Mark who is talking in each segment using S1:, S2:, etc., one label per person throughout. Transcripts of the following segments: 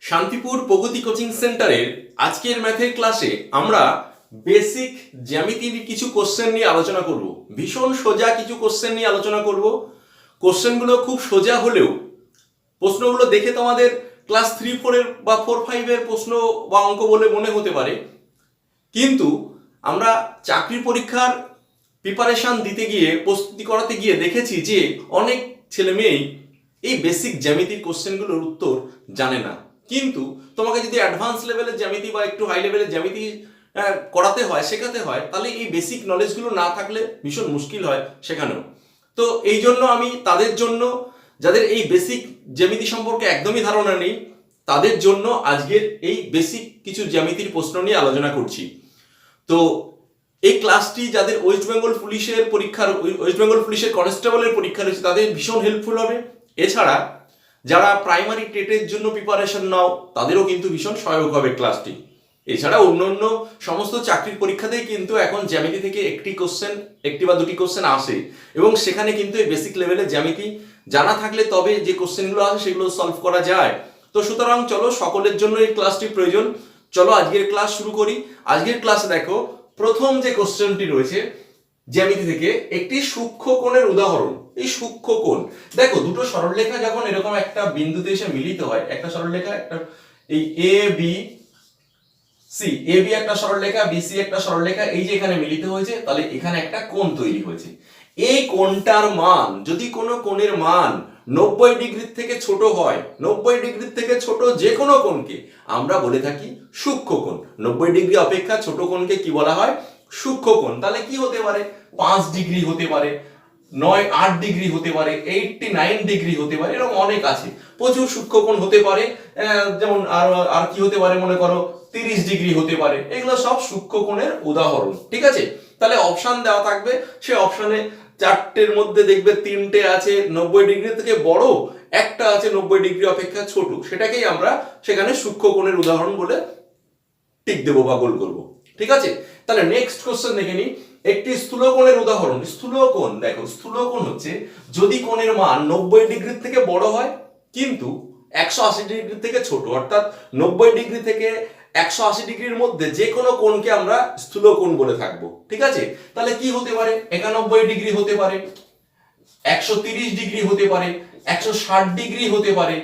S1: শান্তিপুর প্রগতি coaching সেন্টারের আজকের ম্যাথের ক্লাসে আমরা বেসিক জ্যামিতির কিছু কোশ্চেন নিয়ে আলোচনা করব। ভীষণ সোজা কিছু কোশ্চেন নিয়ে আলোচনা করব। কোশ্চেনগুলো খুব সোজা হলেও প্রশ্নগুলো দেখে তোমাদের ক্লাস 3-4 বা 4-5 প্রশ্ন বা অঙ্ক বলে মনে হতে পারে, কিন্তু আমরা চাকরির পরীক্ষার প্রিপারেশন দিতে গিয়ে প্রস্তুতি করাতে গিয়ে দেখেছি যে অনেক ছেলে মেয়েই এই বেসিক জ্যামিতির কোশ্চেনগুলোর উত্তর জানে না। কিন্তু তোমাকে যদি অ্যাডভান্স লেভেলের জ্যামিতি বা একটু হাই লেভেলের জ্যামিতি করাতে হয়, শেখাতে হয়, তাহলে এই বেসিক নলেজগুলো না থাকলে ভীষণ মুশকিল হয় শেখানো। তো এই জন্য আমি তাদের জন্য, যাদের এই বেসিক জ্যামিতি সম্পর্কে একদমই ধারণা নেই, তাদের জন্য আজকের এই বেসিক কিছু জ্যামিতির প্রশ্ন নিয়ে আলোচনা করছি। তো এই ক্লাসটি যাদের ওয়েস্ট বেঙ্গল পুলিশের কনস্টেবলের পরীক্ষা রয়েছে তাদের ভীষণ হেল্পফুল হবে। এছাড়া যারা প্রাইমারি টেটের জন্য প্রিপারেশন নাও তাদেরও কিন্তু ভীষণ সহায়ক হবে ক্লাসটি। এছাড়া অন্য সমস্ত চাকরির পরীক্ষাতেই কিন্তু এখন জ্যামিতি থেকে একটি বা দুটি কোশ্চেন আসে, এবং সেখানে কিন্তু এই বেসিক লেভেলের জ্যামিতি জানা থাকলে তবে যে কোশ্চেনগুলো আসে সেগুলো সলভ করা যায়। তো সুতরাং চলো, সকলের জন্য এই ক্লাসটি প্রয়োজন। চলো আজকের ক্লাস শুরু করি। আজকের ক্লাসে দেখো, প্রথম যে কোশ্চেনটি রয়েছে জ্যামিতি থেকে, একটি সূক্ষ্মকোণের উদাহরণ। এই সূক্ষ্মকোণ দেখো, দুটো সরলরেখা যখন এরকম একটা বিন্দুতে এসে মিলিত হয়, একটা সরলরেখা, একটা এই এ বি একটা সরলরেখা, বিসি একটা সরলরেখা, এই যে এখানে মিলিত হয়েছে, তাহলে এখানে একটা কোণ তৈরি হয়েছে। এই কোণটার মান, যদি কোনো কোণের মান 90 ডিগ্রির থেকে ছোট হয়, 90 ডিগ্রির থেকে ছোট যে কোনো কোণকে আমরা বলে থাকি সূক্ষ্মকোণ। 90 ডিগ্রি অপেক্ষা ছোট কোণকে কি বলা হয়? সূক্ষ্মকোণ। তাহলে কি হতে পারে? 5 ডিগ্রি হতে পারে, 8 ডিগ্রি হতে পারে, 89 ডিগ্রি হতে পারে, এরকম অনেক আছে। প্রচুর সূক্ষ্মকোণ হতে পারে। যেমন আর কি হতে পারে, মনে করো 30 ডিগ্রি হতে পারে। এগুলো সব সূক্ষ্মকোণের উদাহরণ। ঠিক আছে, তাহলে অপশন দেওয়া থাকবে, সে অপশনে 4টের মধ্যে দেখবে 3টে আছে 90 ডিগ্রি থেকে বড়, একটা আছে 90 ডিগ্রি অপেক্ষা ছোট, সেটাকেই আমরা সেখানে সূক্ষ্মকোণের উদাহরণ বলে টিক দেবো বা গোল করবো। ঠিক আছে, তাহলে নেক্সট কোশ্চেন দেখে নিই। একটি স্থূলকোণের উদাহরণ। স্থূলকোণ দেখো, স্থূলকোণ হচ্ছে যদি কোণের মান 90 ডিগ্রি থেকে বড় হয় কিন্তু 180 ডিগ্রি থেকে ছোট, অর্থাৎ 90 ডিগ্রি থেকে 180 ডিগ্রির মধ্যে যে কোনো কোণকে আমরা স্থূলকোণ বলে থাকবো। ঠিক আছে, তাহলে কি হতে পারে? 91 ডিগ্রি হতে পারে, 130 ডিগ্রি হতে পারে, 160 ডিগ্রি হতে পারে,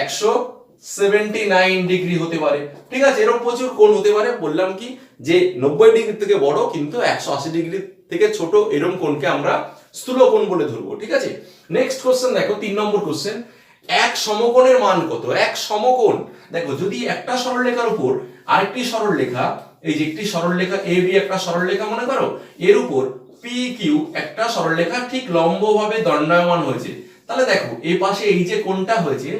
S1: 179 ডিগ্রি হতে পারে। ঠিক আছে, এরকম প্রচুর কোণ হতে পারে। বললাম কি, যে 90 ডিগ্রি থেকে বড় কিন্তু 180 ডিগ্রি থেকে ছোট, এরকম কোণকে আমরা স্থূলকোণ বলে ধরবো। ঠিক আছে, নেক্সট কোশ্চেন দেখো, 3 নম্বর কোশ্চেন। এক সমকোণের মান কত? এক সমকোণ দেখো, যদি একটা সরলরেখার উপর আরেকটি সরলরেখা, এই যে একটি সরলরেখা এ বি একটা সরলরেখা মনে করো, এর উপর পি কিউ একটা সরলরেখা ঠিক লম্বভাবে দণ্ডায়মান হয়েছে, তাহলে দেখো এই পাশে এই যে কোণটা হয়েছে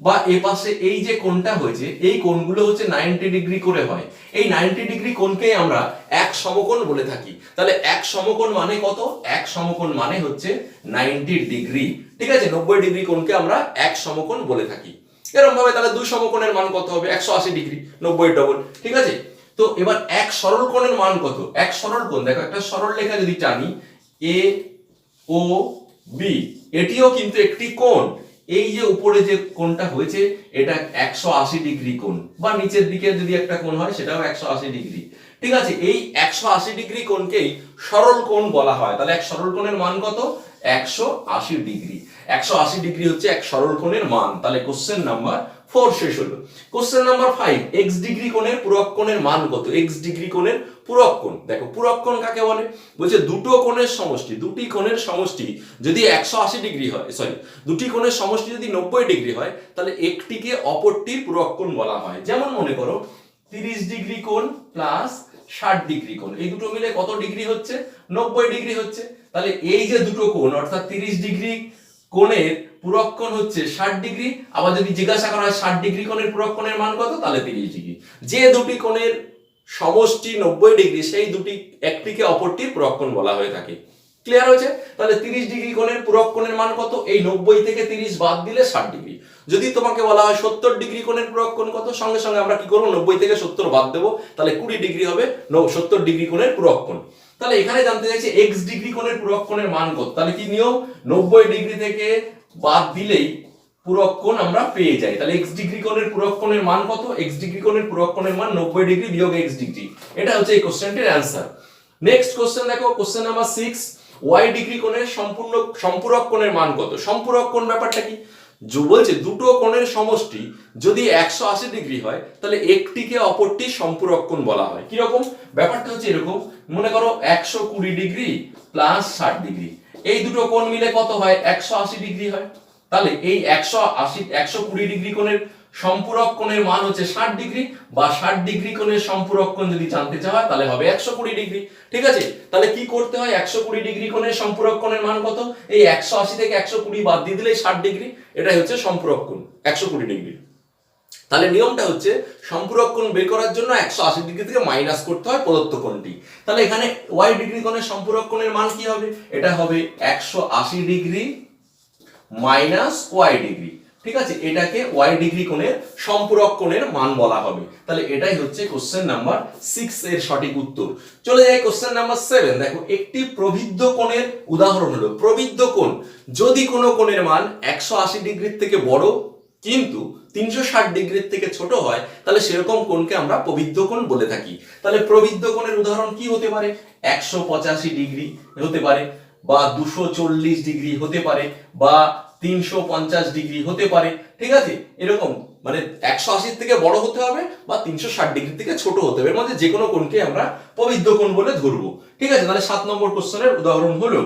S1: বা এ পাশে এই যে কোণটা হয়েছে, এই কোণগুলো হচ্ছে 90 ডিগ্রি করে হয়। এই 90 ডিগ্রি কোণকেই আমরা এক সমকোণ বলে থাকি। তাহলে এক সমকোণ মানে কত? এক সমকোণ মানে হচ্ছে 90 ডিগ্রি। ঠিক আছে, 90 ডিগ্রি কোণকে আমরা এক সমকোণ বলে থাকি। এরকম ভাবে তাহলে দুই সমকোণের মান কত হবে? 180 ডিগ্রি, 90 ডবল। ঠিক আছে, তো এবার এক সরল কোণের মান কত? এক সরল কোণ দেখো, একটা সরল রেখা যদি টানি এ ও বি, এটিও কিন্তু একটি কোণ। এই যে উপরে যে কোণটা হয়েছে এটা 180 ডিগ্রি কোণ, বা নিচের দিকে যদি একটা কোণ হয় সেটাও 180 ডিগ্রি। ঠিক আছে, এই 180 ডিগ্রি কোণকেই সরল কোণ বলা হয়। তাহলে এক সরল কোণের মান কত? 180 ডিগ্রি। 180 ডিগ্রি হচ্ছে এক সরল কোণের মান। তাহলে কোশ্চেন নাম্বার 4 শেষ হলো। কোশ্চেন নাম্বার 5, এক্স ডিগ্রি কোণের পূরক কোণের মান কত? এক্স ডিগ্রি কোণের পূরক কোণ। দেখো পূরক কোণ কাকে বলে? বলছে দুটো কোণের সমষ্টি, দুটি কোণের সমষ্টি যদি 180 ডিগ্রি হয়, দুটি কোণের সমষ্টি যদি 90 ডিগ্রি হয়, তাহলে একটিকে অপরটির পূরক কোণ বলা হয়। যেমন মনে করো 30 ডিগ্রি কোণ প্লাস 60 ডিগ্রি কোণ, এই দুটো মিলে কত ডিগ্রি হচ্ছে? 90 ডিগ্রি হচ্ছে। তাহলে এই যে দুটো কোণ, অর্থাৎ 30 ডিগ্রি কোণের পূরক কোণ হচ্ছে 60 ডিগ্রি। আবার যদি জিজ্ঞাসা করা হয় 60 ডিগ্রি কোণের পূরক কোণের মান কত, তাহলে 30 ডিগ্রি। যে দুটি কোণের সমষ্টি 90 ডিগ্রি, সেই দুটি একটিকে অপরটির পূরক কোণ বলা হয়ে থাকে। ক্লিয়ার হয়েছে? তাহলে 30 ডিগ্রি কোণের পূরক কোণের মান কত? এই 90 থেকে 30 বাদ দিলে 60 ডিগ্রি। যদি তোমাকে বলা হয় 70 ডিগ্রি কোণের পূরক কোণ কত, সঙ্গে সঙ্গে আমরা কি করব? 90 থেকে 70 বাদ দেব, তাহলে 20 ডিগ্রি হবে 70 ডিগ্রি কোণের পূরক কোণ। তাহলে এখানে জানতে চাইছে x ডিগ্রি কোণের পূরক কোণের মান কত। তাহলে কি নিয়ম? 90 ডিগ্রি থেকে বাদ দিলেই পূরক কোণ আমরা পেয়ে যাই। তাহলে x ডিগ্রি কোণের পূরক কোণের মান কত? x ডিগ্রি কোণের পূরক কোণের মান 90 ডিগ্রি বিয়োগ x ডিগ্রি। এটা হচ্ছে এই কোশ্চেনটির অ্যানসার। নেক্সট কোশ্চেন দেখো, কোশ্চেন নাম্বার 6, y ডিগ্রি কোণের সম্পূরক কোণের মান কত? সম্পূরক কোণ ব্যাপারটা কি? বলছে দুটো কোণের সমষ্টি যদি 180 ডিগ্রি হয় তাহলে একটিকে অপরটি সম্পূরক কোণ বলা হয়। কি রকম? ব্যাপারটা হচ্ছে এরকম, মনে করো 120 ডিগ্রি প্লাস 60 ডিগ্রি, এই দুটো কোণ মিলে কত হয়? 180 ডিগ্রি হয়। তাহলে এই 120 ডিগ্রি কোণের সম্পূরক কোণের মান হচ্ছে 60 ডিগ্রি, বা 60 ডিগ্রি কোণের সম্পূরক কোণ যদি জানতে চাওয়া হয় তাহলে হবে 120 ডিগ্রি। ঠিক আছে, তাহলে কি করতে হয়? 120 ডিগ্রি কোণের সম্পূরক কোণের মান কত? এই 180 থেকে 120 বাদ দিয়ে দিলেই 60 ডিগ্রি, এটাই হচ্ছে সম্পূরক কোণ 120 ডিগ্রি। তাহলে নিয়মটা হচ্ছে সম্পূরক কোণ বের করার জন্য 180 ডিগ্রি থেকে মাইনাস করতে হয় প্রদত্ত কোণটি। তাহলে এখানে y ডিগ্রি কোণের সম্পূরক কোণের মান কি হবে? এটা হবে 180 ডিগ্রি মাইনাস y ডিগ্রি। ঠিক আছে, এটাকে y ডিগ্রি কোণের সম্পূরক কোণের মান বলা হবে। তাহলে এটাই হচ্ছে কোশ্চেন নাম্বার 6 এর সঠিক উত্তর। চলে যাই কোশ্চেন নাম্বার 7। দেখো, একটি প্রবৃদ্ধ কোণের উদাহরণ হলো প্রবৃদ্ধ কোণ। যদি কোনো কোণের মান 180 ডিগ্রির থেকে বড় কিন্তু 360 ডিগ্রির থেকে ছোট হয় তাহলে সেরকম কোণকে আমরা প্রবৃদ্ধ কোণ বলে থাকি। তাহলে প্রবৃদ্ধ কোণের উদাহরণ কি হতে পারে? 185 ডিগ্রি হতে পারে, বা 240 ডিগ্রি হতে পারে, বা 350 ডিগ্রি হতে পারে। ঠিক আছে, এরকম মানে 180 থেকে বড় হতে হবে বা 360 ডিগ্রি থেকে ছোট হতে হবে, এর মধ্যে যে কোনো কোণকে আমরা প্রবৃদ্ধ কোণ বলে ধরবো। ঠিক আছে, তাহলে 7 নম্বর কোশ্চেনের উদাহরণ হলো।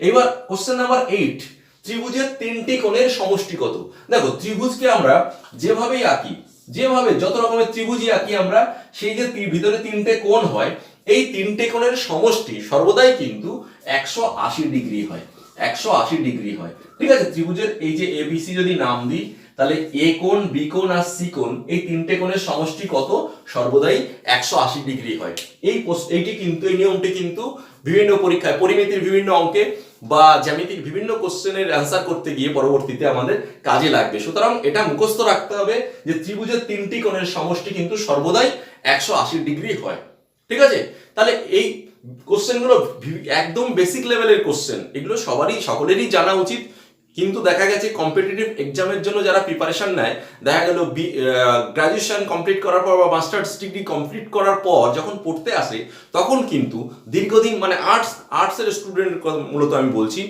S1: এবার কোশ্চেন নাম্বার 8, ত্রিভুজের তিনটি কোণের সমষ্টি কত? দেখো, ত্রিভুজকে আমরা যেভাবেই আঁকি, যেভাবে যত রকমের ত্রিভুজই আঁকি আমরা, সেই যে ভিতরে তিনটে কোণ হয়, এই তিনটে কোণের সমষ্টি সর্বদাই কিন্তু 180 ডিগ্রি হয়, 180 ডিগ্রি হয়। ঠিক আছে, ত্রিভুজের এই যে এবিসি যদি নাম দিই, তাহলে এ কোণ, বি কোণ আর সি কোণ, এই তিনটে কোণের সমষ্টি কত? সর্বদাই 180 ডিগ্রি হয়। এইটি কিন্তু, এই নিয়মটি কিন্তু বিভিন্ন পরীক্ষায়, পরিমিতির বিভিন্ন অঙ্কে বা জ্যামিতিক বিভিন্ন কোশ্চেনের অ্যান্সার করতে গিয়ে পরবর্তীতে আমাদের কাজে লাগবে। সুতরাং এটা মুখস্থ রাখতে হবে যে ত্রিভুজের তিনটি কোণের সমষ্টি কিন্তু সর্বদাই 180 ডিগ্রি হয়। ঠিক আছে, তাহলে এই কোশ্চেনগুলো একদম বেসিক লেভেলের কোশ্চেন, এগুলো সকলেরই জানা উচিত। কিন্তু দেখা গেছে কম্পিটিটিভ এক্সামের জন্য যারা প্রিপারেশন নেয়, দেখা গেল গ্রাজুয়েশন কমপ্লিট করার পর বা মাস্টার্স ডিগ্রি কমপ্লিট করার পর যখন পড়তে আসে, তখন কিন্তু দীর্ঘদিন, মানে আর্টসের স্টুডেন্ট মূলত আমি বলছি,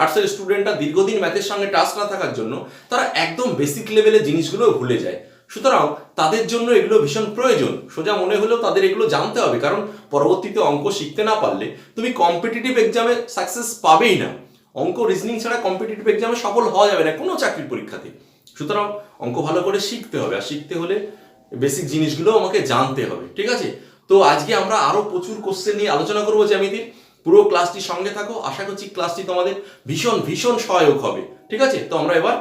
S1: আর্টসের স্টুডেন্টরা দীর্ঘদিন ম্যাথের সঙ্গে টাচ না থাকার জন্য তারা একদম বেসিক লেভেলের জিনিসগুলো ভুলে যায়। সুতরাং তাদের জন্য এগুলো ভীষণ প্রয়োজন। সোজা মনে হলেও তাদের এগুলো জানতে হবে, কারণ পরবর্তীতে অঙ্ক শিখতে না পারলে তুমি কম্পিটিটিভ এক্সামে সাকসেস পাবেই না। অঙ্ক, রিজনিং ছাড়া কম্পিটিটিভ এক্সামে সফল হওয়া যাবে না কোনো চাকরির পরীক্ষাতে। সুতরাং অঙ্ক ভালো করে শিখতে হবে, আর শিখতে হলে বেসিক জিনিসগুলো আমাকে জানতে হবে। ঠিক আছে, তো আজকে আমরা আরো প্রচুর কোশ্চেন নিয়ে আলোচনা করবো জ্যামিতির। পুরো ক্লাসটি সঙ্গে থাকো, আশা করছি ক্লাসটি তোমাদের ভীষণ ভীষণ সহায়ক হবে। ঠিক আছে, তো আমরা এবার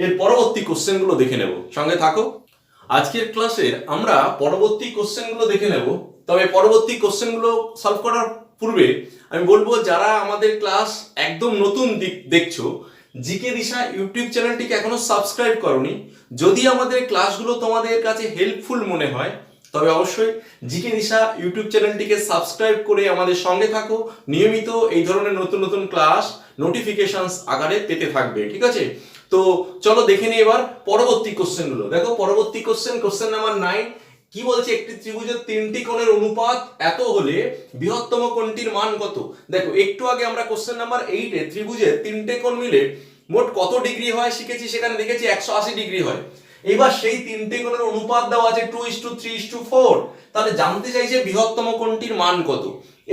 S1: এর পরবর্তী কোশ্চেনগুলো দেখে নেব, সঙ্গে থাকো। আজকের ক্লাসের আমরা পরবর্তী কোশ্চেনগুলো দেখে নেব। তবে পরবর্তী কোশ্চেনগুলো সলভ করার পূর্বে আমি বলবো, যারা আমাদের ক্লাস একদম নতুন দেখছো, জিকে দিশা ইউটিউব চ্যানেলটিকে এখনো সাবস্ক্রাইব করোনি, যদি আমাদের ক্লাসগুলো তোমাদের কাছে হেল্পফুল মনে হয় তবে অবশ্যই জিকে দিশা ইউটিউব চ্যানেলটিকে সাবস্ক্রাইব করে আমাদের সঙ্গে থাকো। নিয়মিত এই ধরনের নতুন নতুন ক্লাস নোটিফিকেশনস আকারে পেতে থাকবে। ঠিক আছে, তো চলো দেখে নিই এবার পরবর্তী কোশ্চেনগুলো। দেখো, পরবর্তী কোশ্চেন নাম্বার 9, কি বলছে? একটি ত্রিভুজের তিনটি কোণের অনুপাত এত হলে বৃহত্তম কোণটির মান কত? দেখো, একটু আগে আমরা কোশ্চেন নাম্বার 8 এ ত্রিভুজের তিনটে কোণ মিলে মোট কত ডিগ্রি হয় শিখেছি, সেখানে দেখেছি 180 ডিগ্রি হয়। এবার সেই তিনটে কোণের অনুপাত দেওয়া আছে 2:3:4। তাহলে জানতে চাইছে বৃহত্তম কোণটির মান কত।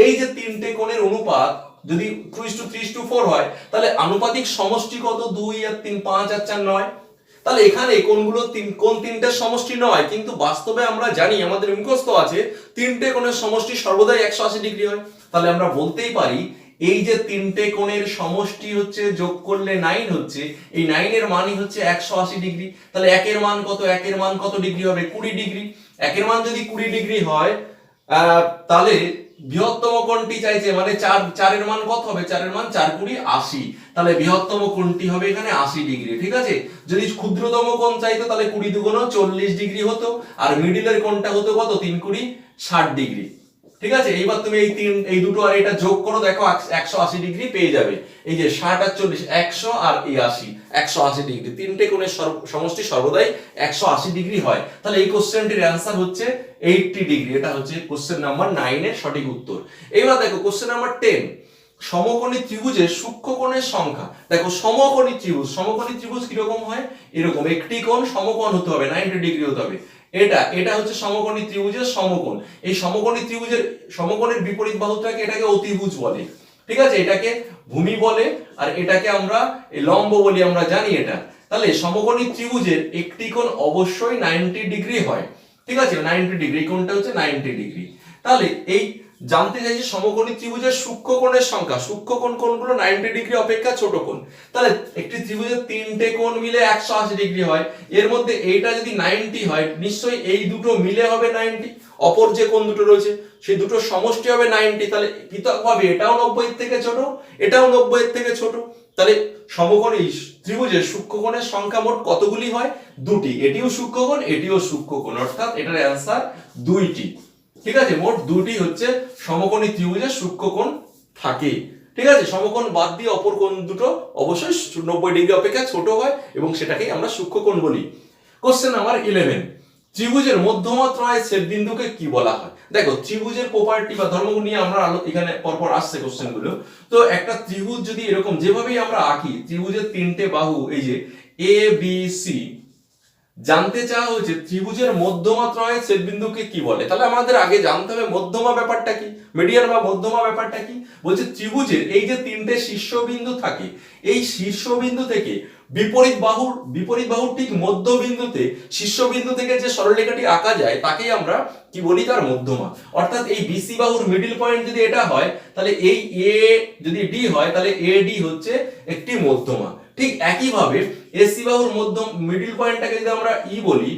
S1: এই যে তিনটে কোণের অনুপাত যদি 2:3:4 হয়, তাহলে আনুপাতিক সমষ্টি কত? 2 আর 3, 5 আর 4, 9। তাহলে এখানে কোণগুলো কোণ তিনটের সমষ্টি নয়, কিন্তু বাস্তবে আমরা জানি, আমাদের মুখস্থ আছে, তিনটে কোণের সমষ্টি সর্বদাই 180 ডিগ্রি হয়। তাহলে আমরা বলতেই পারি এই যে তিনটে কোণের সমষ্টি হচ্ছে, যোগ করলে 9 হচ্ছে, এই 9 এর মানই হচ্ছে 180 ডিগ্রি। তাহলে একের মান কত? একের মান কত ডিগ্রি হবে? 20 ডিগ্রি। একের মান যদি 20 ডিগ্রি হয়, তাহলে বৃহত্তম কোণটি চাইছে, মানে 4 এর মান কত হবে? 4 এর মান 4 20 80। তাহলে বৃহত্তম কোণটি হবে এখানে 80 ডিগ্রি। ঠিক আছে, যদি ক্ষুদ্রতম কোণ চাইতো তাহলে 20 দুগুণ 40 ডিগ্রি হতো, আর মিডিলের কোণটা হতো কত? 3 20 60 ডিগ্রি। ঠিক আছে, এইবার তুমি এই দুটো আর এটা যোগ করো, দেখো 180 ডিগ্রি পেয়ে যাবে। এই যে 60 আর 40, 100 আর এই 80, 180 ডিগ্রি, তিনটে কোণের সমষ্টি সর্বদাই 180 ডিগ্রি হয়। তাহলে এই কোশ্চেনটির অ্যান্সার হচ্ছে 80 ডিগ্রি। এটা হচ্ছে কোশ্চেন নাম্বার 9 এর সঠিক উত্তর। এবার দেখো কোশ্চেন নাম্বার 10, সমকোণী ত্রিভুজের সূক্ষ্মকোণের সংখ্যা। দেখো সমকোণী ত্রিভুজ কিরকম হয়, এরকম একটি কোণ সমকোণ হতে হবে, 90 ডিগ্রি হতে হবে। এটা হচ্ছে সমকোণী ত্রিভুজের সমকোণ। এই সমকোণী ত্রিভুজের সমকোণের বিপরীত বাহুটাকে এটাকে অতিভুজ বলে। ঠিক আছে, এটাকে ভূমি বলে, আর এটাকে আমরা লম্ব বলি, আমরা জানি এটা। তাহলে সমকোণী ত্রিভুজের একটি কোণ অবশ্যই 90 ডিগ্রি হয়। ঠিক আছে, 90 ডিগ্রি, এই কোণটা হচ্ছে 90 ডিগ্রি। তাহলে এই জানতে চাইছি সমকোণী ত্রিভুজের সূক্ষ্মকোণের সংখ্যা। সূক্ষ্মকোণ কোনগুলো 90 ডিগ্রি অপেক্ষা ছোট কোণ। তাহলে একটি ত্রিভুজের তিনটে কোণ মিলে 180 ডিগ্রি হয়, এর মধ্যে এইটা যদি 90 হয়, নিশ্চয়ই এই দুটো মিলে হবে 90, অপর যে কোণ দুটো রয়েছে সেই দুটো সমষ্টি হবে 90। তাহলে পৃথকভাবে এটাও 90 এর থেকে ছোট, এটাও 90 এর থেকে ছোট। তাহলে সমকোণী ত্রিভুজের সূক্ষ্মকোণের সংখ্যা মোট কতগুলি হয়, দুটি। এটিও সূক্ষ্মকোণ, এটিও সূক্ষ্মকোণ, অর্থাৎ এটার অ্যান্সার দুইটি। ঠিক আছে, মোট দুটি হচ্ছে সমকোণী ত্রিভুজের সূক্ষ্মকোণ থাকে। ঠিক আছে, সমকোণ বাদ দিয়ে অপর কোণ দুটো অবশ্যই 90 ডিগ্রি অপেক্ষা ছোট হয় এবং সেটাকেই আমরা সূক্ষ্মকোণ বলি। কোশ্চেন নাম্বার 11, ত্রিভুজের মধ্যমাত্রায় ছেদবিন্দুকে কি বলা হয়। দেখো ত্রিভুজের প্রপার্টি বা ধর্মগুণ নিয়ে আমরা এখানে পরপর আসছে কোশ্চেন গুলো। তো একটা ত্রিভুজ যদি এরকম যেভাবেই আমরা আঁকি, ত্রিভুজের তিনটে বাহু এই যে এ বি সি, জানতে চাওয়া হয়েছে ত্রিভুজের মধ্যমাত্রায় ছেদবিন্দুকে কি বলে। তাহলে আমাদের আগে জানতে হবে মধ্যমা ব্যাপারটা কি, মিডিয়ান বা মধ্যমা ব্যাপারটা কি। বলছে ত্রিভুজের এই যে তিনটে শীর্ষবিন্দু থাকে, এই শীর্ষবিন্দু থেকে বিপরীত বাহুর ঠিক মধ্যবিন্দুতে, শীর্ষবিন্দু থেকে যে সরলরেখাটি আঁকা যায় তাকেই আমরা কি বলি, তার মধ্যমা। অর্থাৎ এই বিসি বাহুর মিডল পয়েন্ট যদি এটা হয়, তাহলে এই এ যদি ডি হয়, তাহলে এ ডি হচ্ছে একটি মধ্যমা। ঠিক একইভাবে এসি বাহুর মিডল পয়েন্টটাকে যদি আমরা ই বলি,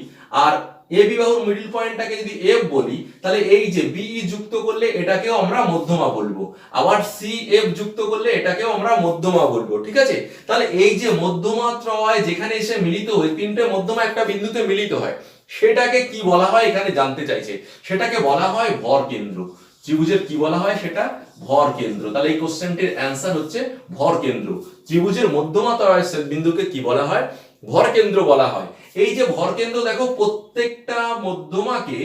S1: আর এবি বাহুর মিডল পয়েন্টটাকে যদি এফ বলি, তাহলে এই যে বিই যুক্ত করলে এটাকেও আমরা মধ্যমা বলবো, আবার সি এফ যুক্ত করলে এটাকেও আমরা মধ্যমা বলবো। ঠিক আছে, তাহলে এই যে মধ্যমা ত্রয় যেখানে এসে মিলিত হয়, তিনটে মধ্যমা একটা বিন্দুতে মিলিত হয়, সেটাকে কি বলা হয় এখানে জানতে চাইছে। সেটাকে বলা হয় ভর কেন্দ্র। ত্রিভুজের কি বলা হয়, সেটা ভর কেন্দ্র। তাহলে এই কোশ্চেনটির অ্যান্সার হচ্ছে ভর কেন্দ্র। ত্রিভুজের মধ্যমা ত্রয় বিন্দুকে কি বলা হয়, ভর কেন্দ্র বলা হয়। এই যে ভর কেন্দ্র, দেখো প্রত্যেকটা মধ্যমাকে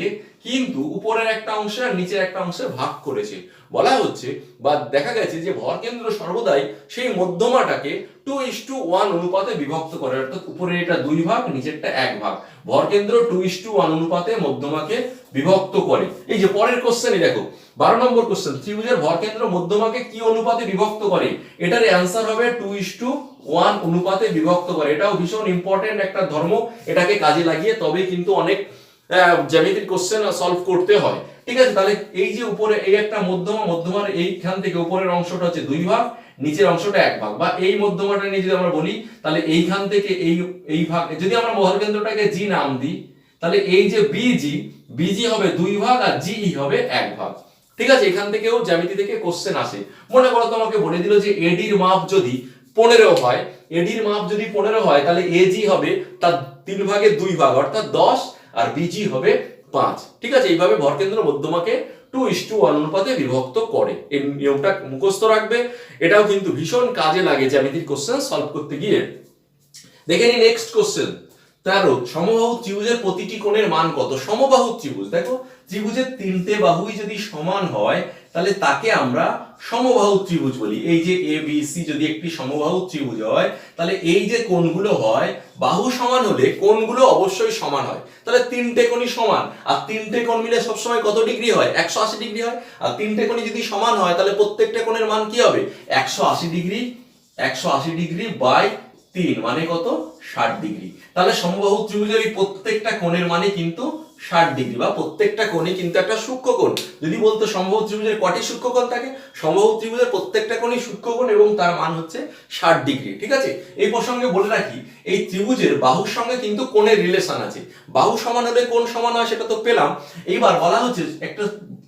S1: কিন্তু উপরের একটা অংশে আর নিচের একটা অংশে ভাগ করেছে। বলা হচ্ছে বা দেখা গেছে যে ভর কেন্দ্র সর্বদাই সেই মধ্যমাটাকে 2:1 অনুপাতে বিভক্ত করে, অর্থাৎ উপরে এটা 2 ভাগ, নিচেরটা 1 ভাগ। ভর কেন্দ্র 2:1 অনুপাতে মধ্যমাকে বিভক্ত করে। এই যে পরের কোশ্চেনে দেখো 12 নম্বর কোশ্চেন, ত্রিভুজের ভর কেন্দ্র মধ্যমাকে কি অনুপাতে বিভক্ত করে। এটার অ্যান্সার হবে 2:1 অনুপাতে বিভক্ত করে। এটাও ভীষণ ইম্পর্টেন্ট একটা ধর্ম, এটাকে কাজে লাগিয়ে তবে কিন্তু অনেক জ্যামিতির কোশ্চেন সলভ করতে হয়। ঠিক আছে, তাহলে এই যে উপরে এই একটা মধ্যমার এইখান থেকে উপরের অংশটা হচ্ছে 2 ভাগ, নিচের অংশটা 1 ভাগ, বা এই মধ্যমাটা নিয়ে যদি আমরা বলি, তাহলে এইখান থেকে এই ভাগ, যদি আমরা ভর কেন্দ্রটাকে জি নাম দিই, তাহলে এই যে বিজি হবে 2 ভাগ আর জিই হবে 1 ভাগ। ঠিক আছে, এখান থেকেও জ্যামিতি থেকে কোশ্চেন আসে। মনে করো তোমাকে বলে দিল যে এডির মাপ যদি 15 হয়, এডির মাপ যদি 15 হয়, তাহলে এজি হবে তার 3 ভাগের 2 ভাগ, অর্থাৎ 10, আর বিজি হবে 5। ঠিক আছে, এইভাবে ভরকেন্দ্র মধ্যমাকে 2:1 অনুপাতে বিভক্ত করে। এই নিয়মটা মুখস্থ রাখবে, এটাও কিন্তু ভীষণ কাজে লাগে জ্যামিতির কোশ্চেন সলভ করতে গিয়ে। দেখে নি নেক্সট কোশ্চেন 13, সমবাহু ত্রিভুজের প্রতিটি কোণের মান কত। সমবাহু ত্রিভুজ, দেখো ত্রিভুজের তিনটে বাহুই যদি সমান হয়, তাহলে তাকে আমরা সমবাহু ত্রিভুজ বলি। এই যে এ বি সি যদি একটি সমবাহু ত্রিভুজ হয়, তাহলে এই যে কোণগুলো হয়, বাহু সমান হলে কোণগুলো অবশ্যই সমান হয়। তাহলে তিনটে কোণই সমান, আর তিনটে কোণ মিলে সবসময় কত ডিগ্রি হয়, 180 ডিগ্রি হয়। আর তিনটে কোণই যদি সমান হয়, তাহলে প্রত্যেকটা কোণের মান কি হবে, 180 ডিগ্রি। 180 ডিগ্রি বাই 3 মানে কত, 60 ডিগ্রি। তাহলে সমবাহু ত্রিভুজের এই প্রত্যেকটা কোণের মানে কিন্তু 60 ডিগ্রি, বা প্রত্যেকটা কোণই কিন্তু একটা সূক্ষ্মকোণ। যদি বলতো সমবাহু ত্রিভুজের কটি সূক্ষ্মকোণ থাকে, সমবাহু ত্রিভুজের প্রত্যেকটা কোণই সূক্ষ্মকোণ এবং তার মান হচ্ছে 60 ডিগ্রি। ঠিক আছে, এই প্রসঙ্গে বলে রাখি, এই ত্রিভুজের বাহুর সঙ্গে কিন্তু কোণের রিলেশন আছে। বাহু সমান হলে কোণ সমান হয়, সেটা তো পেলাম। এইবার বলা হচ্ছে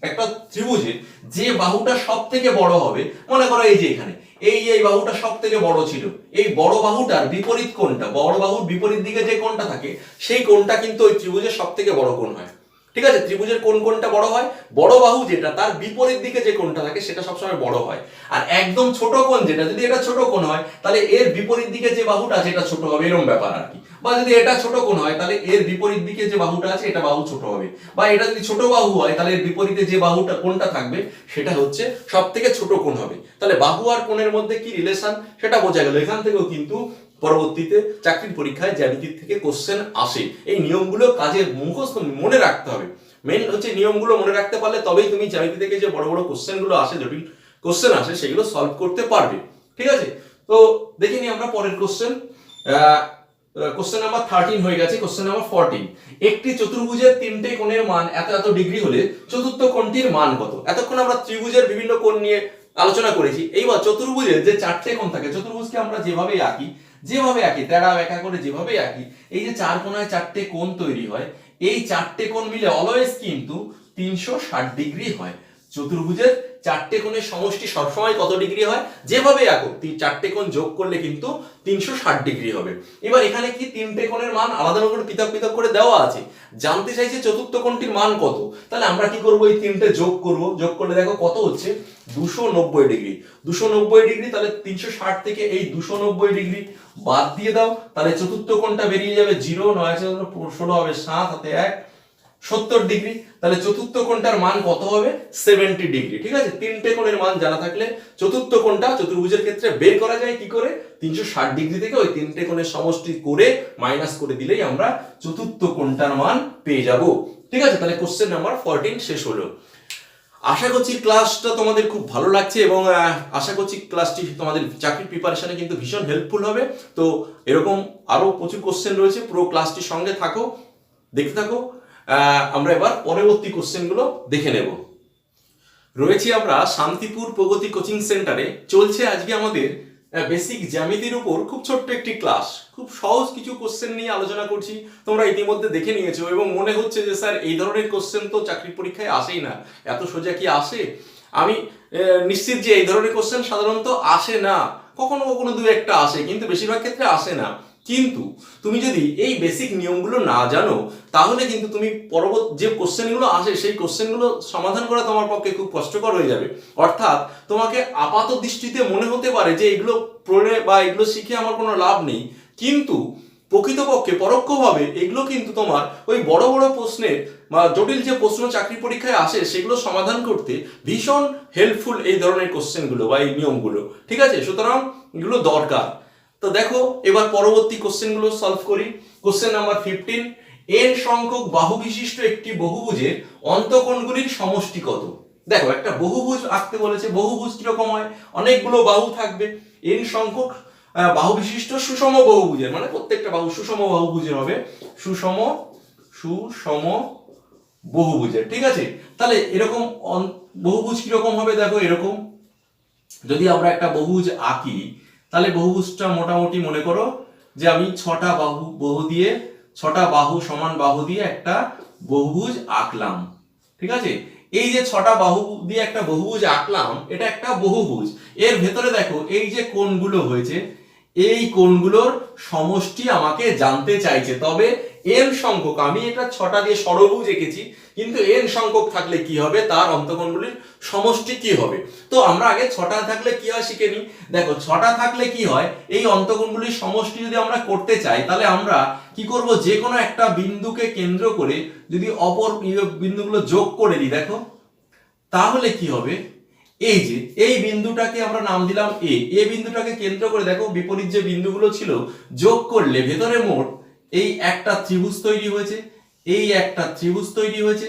S1: একটা ত্রিভুজে যে বাহুটা সব থেকে বড় হবে, মনে করো এই যে এখানে এই বাহুটা সব থেকে বড় ছিল, এই বড় বাহুটার বিপরীত কোণটা, বড় বাহুর বিপরীত দিকে যে কোণটা থাকে, সেই কোণটা কিন্তু ওই ত্রিভুজের সব থেকে বড় কোণ হয়। ঠিক আছে, ত্রিভুজের কোন কোনটা বড় হয়, বড় বাহু যেটা তার বিপরীত দিকে যে কোণটা থাকে সেটা সবসময় বড় হয়। আর একদম ছোট কোণ যেটা, যদি এটা ছোট কোণ হয় তাহলে এর বিপরীত দিকে যে বাহুটা আছে এটা ছোট হবে, এরকম ব্যাপার আর কি। বা যদি এটা ছোট কোণ হয় তাহলে এর বিপরীত দিকে যে বাহুটা আছে এটা বাহু ছোট হবে, বা এটা যদি ছোট বাহু হয় তাহলে এর বিপরীতে যে বাহুটা কোণটা থাকবে সেটা হচ্ছে সব থেকে ছোট কোণ হবে। তাহলে বাহু আর কোণের মধ্যে কি রিলেশন সেটা বোঝা গেল। এখান থেকেও কিন্তু পরবর্তীতে চাকরির পরীক্ষায় জ্যামিতির থেকে কোশ্চেন আসে। এই নিয়মগুলো কাজে মুখস্থ মনে রাখতে হবে। মেইন হচ্ছে নিয়মগুলো মনে রাখতে পারলে তবেই তুমি জ্যামিতি থেকে যে বড় বড় কোশ্চেনগুলো আসে, জটিল কোশ্চেন আসে, সেগুলো সলভ করতে পারবে। ঠিক আছে, তো দেখে নিই আমরা পরের কোশ্চেন। কোশ্চেন নাম্বার 13 হয়ে গেছে। কোশ্চেন নাম্বার 14, একটি চতুর্ভুজের তিনটে কোণের মান এত এত ডিগ্রি হলে চতুর্থ কোণটির মান কত? এতক্ষণ আমরা ত্রিভুজের বিভিন্ন কোণ নিয়ে আলোচনা করেছি। এইবার চতুর্ভুজের যে চারটে কোণ থাকে, চতুর্ভুজকে আমরা যেভাবে আঁকি তেড়া বেঁকা করে যেভাবে আঁকি, এই যে চার কোণায় চারটে কোণ তৈরি হয়, এই চারটে কোণ মিলে অলওয়েজ কিন্তু 360 ডিগ্রি হয়। চতুর্ভুজের চারটে কোণের সমষ্টি সবসময় কত ডিগ্রি হয়? যেভাবে আঁকো চারটে কোণ যোগ করলে কিন্তু 360 ডিগ্রি হবে। এবার এখানে কি তিনটে কোণের মান আলাদা করে পৃথক পৃথক করে দেওয়া আছে, জানতে চাইছে চতুর্থ কোণটির মান কত। তাহলে আমরা কি করব, এই তিনটে যোগ করব, যোগ করলে দেখো কত হচ্ছে 290 ডিগ্রি। 290 ডিগ্রি, তাহলে 360 থেকে এই 290 ডিগ্রি বাদ দিয়ে দাও, তাহলে চতুর্থ কোণটা বেরিয়ে যাবে 0, 9 16 হবে 7, হাতে 1, 70 ডিগ্রি। তাহলে চতুর্থ কোণটার মান কত হবে? 70 ডিগ্রি। ঠিক আছে, তিনটে কোণের মান জানা থাকলে চতুর্থ কোণটা চতুর্ভুজের ক্ষেত্রে বের করা যায় কি করে? 360 ডিগ্রি থেকে ওই তিনটে কোণের সমষ্টি করে মাইনাস করে দিলেই আমরা চতুর্থ কোণটার মান পেয়ে যাব। ঠিক আছে, তাহলে কোশ্চেন নাম্বার 14 শেষ হলো। আশা করছি ক্লাসটা তোমাদের খুব ভালো লাগছে এবং আশা করছি ক্লাসটি তোমাদের চাকরির প্রিপারেশনে কিন্তু ভীষণ হেল্পফুল হবে। তো এরকম আরো প্রচুর কোশ্চেন রয়েছে, পুরো ক্লাসটির সঙ্গে থাকো, দেখতে থাকো। আমরা এবার পরবর্তী কোশ্চেনগুলো দেখে নেব। রয়েছি আমরা শান্তিপুর প্রগতি কোচিং সেন্টারে। চলছে আজকে আমাদের বেসিক জ্যামিতির উপর খুব ছোট্ট একটি ক্লাস। খুব সহজ কিছু কোশ্চেন নিয়ে আলোচনা করছি, তোমরা ইতিমধ্যে দেখে নিয়েছো এবং মনে হচ্ছে যে স্যার এই ধরনের কোশ্চেন তো চাকরির পরীক্ষায় আসেই না, এত সোজা কি আসে? আমি নিশ্চিত যে এই ধরনের কোশ্চেন সাধারণত আসে না, কখনো কখনো দু একটা আসে, কিন্তু বেশিরভাগ ক্ষেত্রে আসে না। কিন্তু তুমি যদি এই বেসিক নিয়মগুলো না জানো তাহলে কিন্তু তুমি পরবর্তী যে কোশ্চেনগুলো আসে সেই কোশ্চেনগুলো সমাধান করা তোমার পক্ষে খুব কষ্টকর হয়ে যাবে। অর্থাৎ তোমাকে আপাত দৃষ্টিতে মনে হতে পারে যে এগুলো পড়ে বা এগুলো শিখে আমার কোনো লাভ নেই, কিন্তু প্রকৃতপক্ষে পরোক্ষভাবে এগুলো কিন্তু তোমার ওই বড় বড় প্রশ্নের বা জটিল যে প্রশ্ন চাকরি পরীক্ষায় আসে সেগুলো সমাধান করতে ভীষণ হেল্পফুল এই ধরনের কোশ্চেনগুলো বা এই নিয়মগুলো। ঠিক আছে, সুতরাং এগুলো দরকার। তো দেখো এবার পরবর্তী কোশ্চেনগুলো সলভ করি। কোশ্চেন নাম্বার 15, n সংখ্যক বাহু বিশিষ্ট একটি বহুভুজের অন্তঃকোণগুলির সমষ্টি কত? দেখো একটা বহুভুজ আঁকতে বলেছে। বহুভুজ কিরকম হয়? অনেকগুলো বাহু থাকবে, n সংখ্যক বাহু বিশিষ্ট সুষম বহুভুজের, মানে প্রত্যেকটা বাহু সুষম বহুভুজের হবে, সুষম বহুভুজের। ঠিক আছে, তাহলে এরকম বহুভুজ কিরকম হবে? দেখো এরকম যদি আমরা একটা বহুভুজ আঁকি তাহলে বহুভুজটা মোটামুটি মনে করো যে আমি ছটা বাহু সমান বাহু দিয়ে একটা বহুভুজ আঁকলাম। ঠিক আছে, এই যে ছটা বাহু দিয়ে একটা বহুভুজ আঁকলাম, এটা একটা বহুভুজ। এর ভেতরে দেখো এই যে কোণগুলো হয়েছে, এই কোণগুলোর সমষ্টি আমাকে জানতে চাইছে। তবে n সংখ্যক, আমি এটা ছটা দিয়ে ষড়ভুজ এঁকেছি, কিন্তু n সংখ্যক থাকলে কি হবে, তার অন্তঃকোণগুলির সমষ্টি কি হবে। তো আমরা আগে ছটা থাকলে কি হয় শিখে নিই। দেখো ছটা থাকলে কি হয়, এই অন্তঃকোণগুলির সমষ্টি যদি আমরা করতে চাই তাহলে আমরা কি করব, যে কোনো একটা বিন্দুকে কেন্দ্র করে যদি অপর বিন্দুগুলো যোগ করে দিই, দেখো তাহলে কি হবে, এই যে এই বিন্দুটাকে আমরা নাম দিলাম এ, এই বিন্দুটাকে কেন্দ্র করে দেখো বিপরীত যে বিন্দুগুলো ছিল যোগ করলে ভেতরে মোট এই একটা ত্রিভুজ তৈরি হয়েছে, এই একটা ত্রিভুজ তৈরি হয়েছে,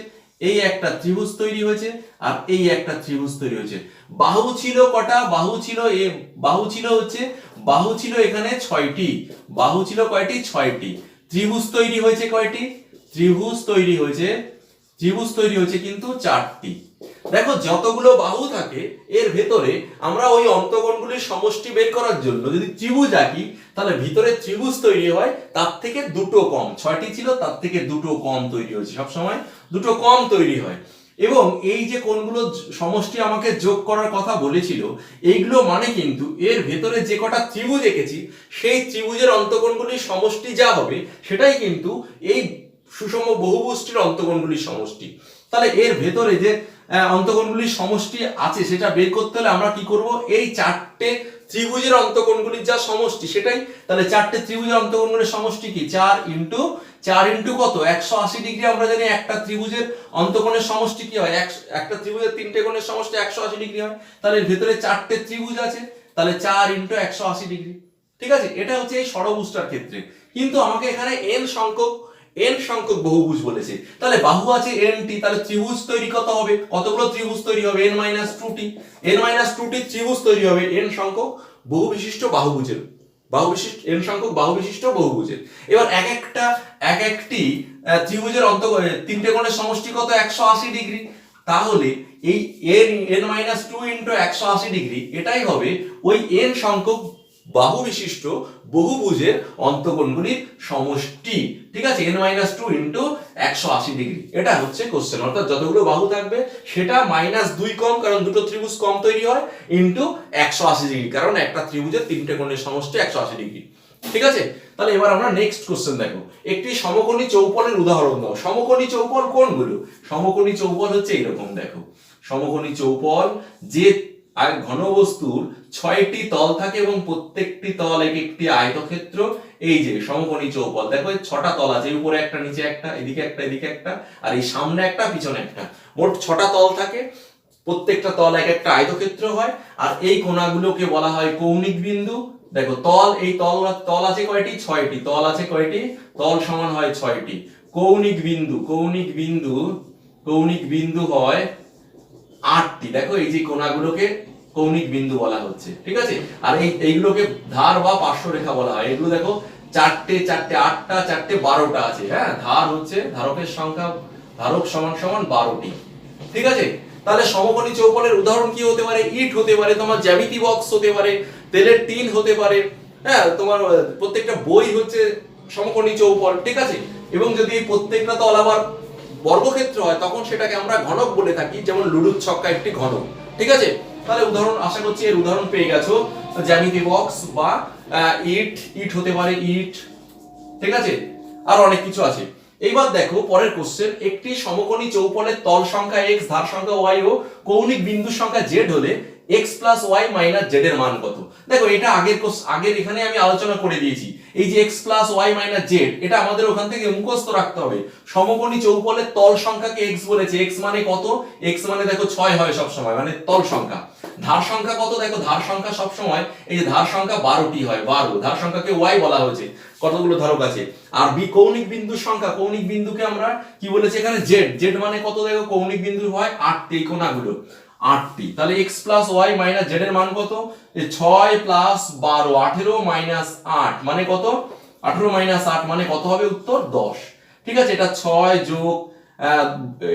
S1: এই একটা ত্রিভুজ তৈরি হয়েছে, আর এই একটা ত্রিভুজ তৈরি হয়েছে। বাহু ছিল কটা? বাহু ছিল বাহু ছিল এখানে 6টি। বাহু ছিল কয়টি? 6টি। ত্রিভুজ তৈরি হয়েছে কয়টি? ত্রিভুজ তৈরি হয়েছে কিন্তু 4টি। দেখো যতগুলো বাহু থাকে এর ভেতরে আমরা ওই অন্তঃকোণগুলির সমষ্টি বের করার জন্য যদি ত্রিভুজ আঁকি তাহলে ভিতরে ত্রিভুজ তৈরি হয় তার থেকে দুটো কম। 6টি ছিল, তার থেকে দুটো কম তৈরি হয়েছে, সবসময় দুটো কম তৈরি হয়। এবং এই যে কোণগুলো সমষ্টি আমাকে যোগ করার কথা বলেছিল, এইগুলো মানে কিন্তু এর ভেতরে যে কটা ত্রিভুজ এঁকেছি সেই ত্রিভুজের অন্তঃকোণগুলির সমষ্টি যা হবে সেটাই কিন্তু এই সুষম বহুভুজটির অন্তকোণগুলির সমষ্টি। তাহলে এর ভেতরে যে অন্তকোণগুলির সমষ্টি আছে সেটা বের করতে হলে আমরা কি করব, এই চারটে ত্রিভুজের অন্তকোণগুলির যা সমষ্টি সেটাই, তাহলে চারটে ত্রিভুজের অন্তকোণগুলির সমষ্টি কি 4 ইন্টু কত 180 ডিগ্রি। আমরা জানি একটা ত্রিভুজের অন্তকোণের সমষ্টি কি হয়, একটা ত্রিভুজের তিনটে কোণের সমষ্টি 180 ডিগ্রি হয়। তাহলে এর ভেতরে চারটে ত্রিভুজ আছে, তাহলে 4 ইন্টু 180 ডিগ্রি। ঠিক আছে, এটা হচ্ছে এই ষড়ভুজটার ক্ষেত্রে। কিন্তু আমাকে এখানে n সংখ্যক বহুভুজ বলেছে, তাহলে বাহু আছে nটি, তাহলে ত্রিভুজ তৈরি কত হবে, কতগুলো ত্রিভুজ তৈরি হবে n-2টি, n-2টি ত্রিভুজ তৈরি হবে n সংখ্যক বহু বিশিষ্ট বাহুভুজের, n সংখ্যক বাহু বিশিষ্ট বহুভুজের। এবার এক একটি ত্রিভুজের তিনটে কোণের সমষ্টি কত 180 ডিগ্রি। তাহলে এই n-2 ইন্টু 180 ডিগ্রি এটাই হবে ওই n সংখ্যক বাহু বিশিষ্ট বহুভুজের অন্তকোণগুলির সমষ্টি। ঠিক আছে, n-2 ইন্টু 180 ডিগ্রি, এটা হচ্ছে কোশ্চেন। অর্থাৎ যতগুলো বাহু থাকবে সেটা -2 কম, কারণ দুটো ত্রিভুজ কম তৈরি হয়, ইন্টু 180 ডিগ্রি, কারণ একটা ত্রিভুজের তিনটে কোণের সমষ্টি 180 ডিগ্রি। ঠিক আছে, তাহলে এবার আমরা নেক্সট কোশ্চেন দেখো, একটি সমকোণী চৌপলের উদাহরণ দাও। সমকোণী চৌপল কোনগুলো? সমকোণী চৌপল হচ্ছে এরকম, দেখো সমকোণী চৌপল যে আর ঘনবস্তুর 6টি তল থাকে এবং প্রত্যেকটি তল একটি আয়তক্ষেত্র। এই যে সমকোণী চৌপল, দেখো 6টা তল আছে, উপরে একটা, নিচে একটা, এদিকে একটা, এদিকে একটা, আর এই সামনে একটা, পিছনে একটা, মোট 6টা তল থাকে। প্রত্যেকটা তল একটা আয়তক্ষেত্র হয়, আর এই কোণাগুলোকে বলা হয় কৌণিক বিন্দু। দেখো এই তল আছে কয়টি? 6টি তল আছে। কয়টি তল সমান হয় 6টি। কৌণিক বিন্দু হয় 8টি। দেখো এই যে কোণাগুলোকে কৌণিক বিন্দু বলা হচ্ছে। ঠিক আছে, আর এইগুলোকে ধার বা পার্শ্বরেখা বলা হয়। এগুলো দেখো চারটে 8টা, 4টে 12টা আছে। হ্যাঁ, ধার হচ্ছে ধারকের সংখ্যা, ধারক সমান 12টি। ঠিক আছে, তাহলে সমকোণী চৌপলের উদাহরণ কি হতে পারে? ইট হতে পারে, তোমার জ্যামিতি বক্স হতে পারে, তেলের টিন হতে পারে। হ্যাঁ, তোমার প্রত্যেকটা বই হচ্ছে সমকোণী চৌপল। ঠিক আছে, এবং যদি প্রত্যেকটা তল আবার বর্গক্ষেত্র হয় তখন সেটাকে আমরা ঘনক বলে থাকি, যেমন লুডুর ছক্কা একটি ঘনক। ঠিক আছে, তাহলে উদাহরণ, আশা করছি এর উদাহরণ পেয়ে গেছো। জ্যামিতি বক্স বা ইট হতে পারে, ইট। ঠিক আছে, আর অনেক কিছু আছে। এইবার দেখো পরের কোশ্চেন, একটি সমকোণী চৌপলের তল সংখ্যা x, ধার সংখ্যা y ও কৌণিক বিন্দুর সংখ্যা z হলে x + y - z এর মান কত? দেখো এটা আগের এখানে আমি আলোচনা করে দিয়েছি। এই যে x + y - z, এটা আমাদের ওখান থেকে মুখস্থ রাখতে হবে। সমকোণী চৌপলের তল সংখ্যাকে x বলেছে, x মানে কত? x মানে দেখো 6 হয় সব সময়, মানে তল সংখ্যা। ধার সংখ্যা কত? দেখো ধার সংখ্যা সব সময় এই যে ধার সংখ্যা 12টি হয়, 12। ধার সংখ্যাকে y বলা হয়েছে, কতগুলো ধারক আছে। আর কৌণিক বিন্দুর সংখ্যা, কৌণিক বিন্দুকে আমরা কি বলেছি এখানে? z মানে কত? দেখো কৌণিক বিন্দু হয় 8টি, এই কোণাগুলো 8টি। তাহলে x + y - z এর মান কত? 6 + 12, 18 - 8 মানে কত? 18 - 8 মানে কত হবে? উত্তর 10। ঠিক আছে, এটা 6 যোগ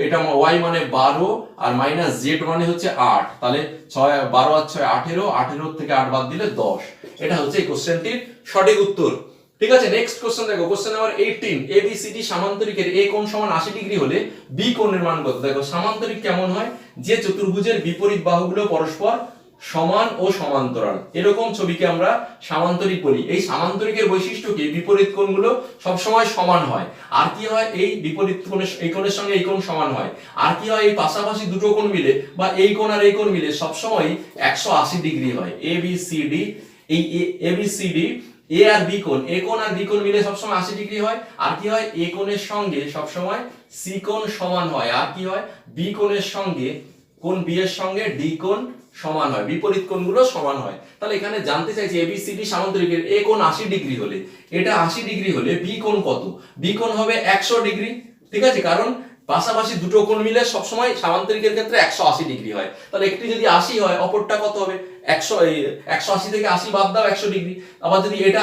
S1: এটা y মানে 12 আর মাইনাস z মানে হচ্ছে 8। তাহলে 6 12 আর 6 18, 18 থেকে 8 বাদ দিলে 10। এটা হচ্ছে এই কোশ্চেনটির সঠিক উত্তর। ঠিক আছে, নেক্সট কোশ্চেন দেখো, কোশ্চেন নাম্বার 18, ABCD সামান্তরিকের A কোণ সমান 80 ডিগ্রি হলে B কোণের মান কত? দেখো সামান্তরিক কেমন হয়? যে চতুর্ভুজের বিপরীত বাহুগুলো পরস্পর সমান ও সমান্তরাল, এরকম ছবিকে আমরা সামান্তরিক বলি। এই সামান্তরিকের বৈশিষ্ট্য কি? বিপরীত কোণগুলো সব সময় সমান হয়। আর কি হয়? এই বিপরীত কোণের এই কোণের সঙ্গে এই কোণ সমান হয়। আর কি হয়? এই পাশাপাশি দুটো কোণ মিলে বা এই কোণ আর এই কোণ মিলে সব সময় 180 ডিগ্রি হয়। ABCD, এই ABCD এ আর বি কোণ, এ কোণ আর বি কোণ মিলে সবসময় 80 ডিগ্রি হয়। আর কি হয়? এ কোণের সঙ্গে সবসময় সি কোণ সমান হয়। আর কি হয়? বি কোণের সঙ্গে কোণ বি এর সঙ্গে ডি কোণ সমান হয়, বিপরীত কোণগুলো সমান হয়। তাহলে এখানে জানতে চাইছি এবিসিডি সামান্তরিকের এ কোণ 80 ডিগ্রি হলে, এটা 80 ডিগ্রি হলে বি কোণ কত? বি কোণ হবে 100 ডিগ্রি। ঠিক আছে, কারণ পাশাপাশি দুটো কোণ মিলে সবসময় সামান্তরিকের ক্ষেত্রে 180 ডিগ্রি হয়। তাহলে একটি যদি 80 হয়, অপরটা কত হবে? 180 থেকে 80 বাদ দাও, 100 ডিগ্রি। আবার যদি এটা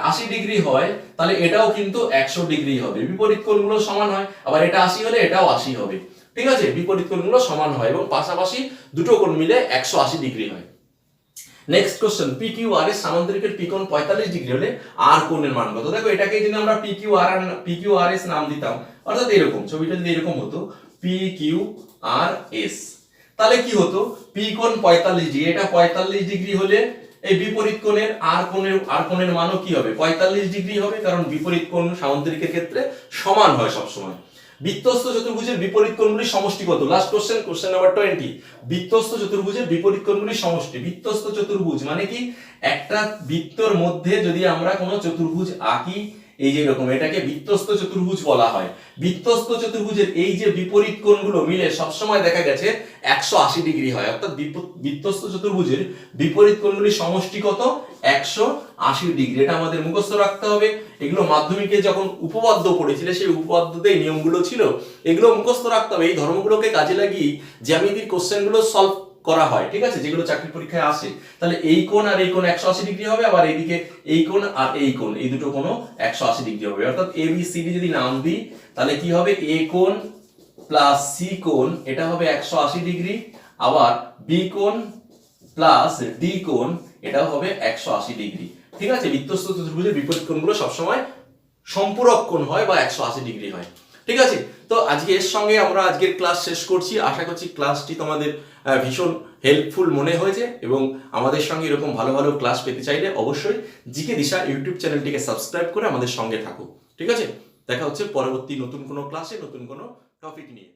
S1: 80 ডিগ্রি হয়, তাহলে এটাও কিন্তু 100 ডিগ্রি হবে। বিপরীত কোণগুলো সমান হয়। আবার এটা 80 হলে এটাও 80 হবে। ঠিক আছে, বিপরীত কোণগুলো সমান হয় এবং পাশাপাশি দুটো কোণ মিলে 180 ডিগ্রি হয়। নেক্সট কোশ্চেন, PQRS সামান্তরিকের পি কোণ 45 ডিগ্রি হলে আর কোণের মান কত? দেখো এটাকে যদি আমরা PQRS নাম দিতাম, অর্থাৎ এরকম ছবিটা যদি এরকম হতো PQRS, তাহলে কি হতো? পি কোণ 45 ডিগ্রি, এটা 45 ডিগ্রি হলে এই বিপরীত কোণের আর কোণের মানও কি হবে 45 ডিগ্রি হবে, কারণ বিপরীত কোণ সামুদ্রিকের ক্ষেত্রে সমান হয় সবসময়। বৃত্তস্থ চতুর্ভুজের বিপরীত কোণগুলির সমষ্টি কত? Last question number 20। বৃত্তস্থ চতুর্ভুজের বিপরীত কোণগুলির সমষ্টি। বৃত্তস্থ চতুর্ভুজ মানে কি? একটা বৃত্তর মধ্যে যদি আমরা কোনো চতুর্ভুজ আঁকি, এই যে এরকম, এটাকে বৃত্তস্থ চতুর্ভুজ বলা হয়। বৃত্তস্থ চতুর্ভুজের এই যে বিপরীত কোণগুলো মিলে সবসময় দেখা গেছে 180 ডিগ্রি হয়, অর্থাৎ বৃত্তস্থ চতুর্ভুজের বিপরীত কোণগুলির সমষ্টি কত? 180 ডিগ্রি। এটা আমাদের মুখস্থ রাখতে হবে। এগুলো মাধ্যমিকে যখন উপপাদ্য পড়েছিলে সেই উপপাদ্যতে এই নিয়মগুলো ছিল, এগুলো মুখস্থ রাখতে হবে। এই ধর্মগুলোকে কাজে লাগিয়ে জ্যামিতির কোশ্চেনগুলো সলভ করা হয়, ঠিক আছে, যেগুলো চাকরি পরীক্ষায় আসে। তাহলে এই কোণ আর এই কোণ 180 ডিগ্রি হবে, আবার এইদিকে এই কোণ আর এই কোণ, এই দুটো কোণ 180 ডিগ্রি হবে। অর্থাৎ এ বি সি ডি যদি নাম দিই তাহলে কি হবে? এ কোণ প্লাস সি কোণ এটা হবে 180 ডিগ্রি, আবার বি কোণ প্লাস ডি কোণ এটাও হবে 180 ডিগ্রি। ঠিক আছে, বৃত্তস্থ চতুর্ভুজের বিপরীত কোণগুলো সবসময় সম্পূরক কোণ হয় বা 180 ডিগ্রি হয়। ঠিক আছে, তো আজকে এর সঙ্গে আমরা আজকের ক্লাস শেষ করছি। আশা করছি ক্লাসটি তোমাদের ভীষণ হেল্পফুল মনে হয়েছে, এবং আমাদের সঙ্গে এরকম ভালো ভালো ক্লাস পেতে চাইলে অবশ্যই জিকে দিশা ইউটিউব চ্যানেলটিকে সাবস্ক্রাইব করে আমাদের সঙ্গে থাকো। ঠিক আছে, দেখা হচ্ছে পরবর্তী নতুন কোনো ক্লাসে নতুন কোনো টপিক নিয়ে।